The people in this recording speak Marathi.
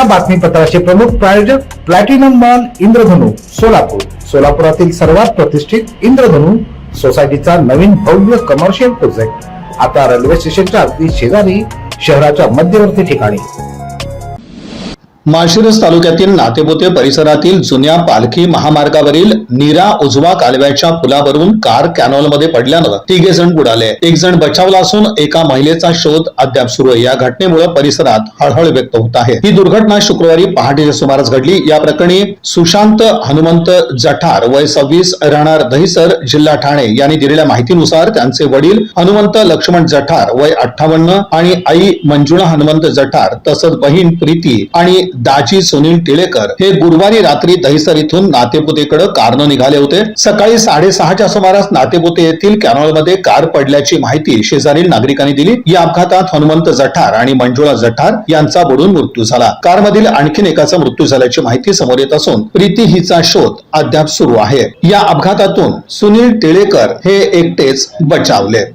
या बातमीपत्राचे प्रमुख प्रायोजक प्लॅटिनम मॉल इंद्रधनु सोलापूर। सोलापुरातील सर्वात प्रतिष्ठित इंद्रधनु सोसायटीचा नवीन भव्य कमर्शियल प्रोजेक्ट आता रेल्वे स्टेशनच्या अगदी शेजारी शहराच्या मध्यवर्ती ठिकाणी। माळशिरस तालुक्यातील नातेपोते परिसरातील जुन्या पालखी महामार्गावरील नीरा उजवा कालव्याच्या पुलावरून कार कॅनॉलमध्ये पडल्यानं 3 जण बुडाले। 1 जण बचावला असून एका महिलेचा शोध अद्याप सुरू आहे। या घटनेमुळे परिसरात हळहळ व्यक्त होत आहे। ही दुर्घटना शुक्रवारी पहाटेच्या सुमारास घडली। या प्रकरणी सुशांत हनुमंत जठार वय 26 राहणार दहिसर जिल्हा ठाणे यांनी दिलेल्या माहितीनुसार त्यांचे वडील हनुमंत लक्ष्मण जठार वय 58 आणि आई मंजुळा हनुमंत जठार तसंच बहीण प्रीती आणि दाजी सुनील टिळेकर हे गुरुवारी रात्री दहिसर इथून नातेपुतेकडे कारने निघाले होते। सकाळी 6:30च्या सुमारास नातेपुते येथील कॅनॉलमध्ये कार पडल्याची माहिती शेजारील नागरिकांनी दिली। या अपघातात हनुमंत जठार आणि मंजुळा जठार यांचा बुडून मृत्यू झाला। कारमधील आणखीन एकाचा मृत्यू झाल्याची माहिती समोर येत असून प्रीती हिचा शोध अद्याप सुरू आहे। या अपघातातून सुनील टिळेकर हे एकटेच बचावले।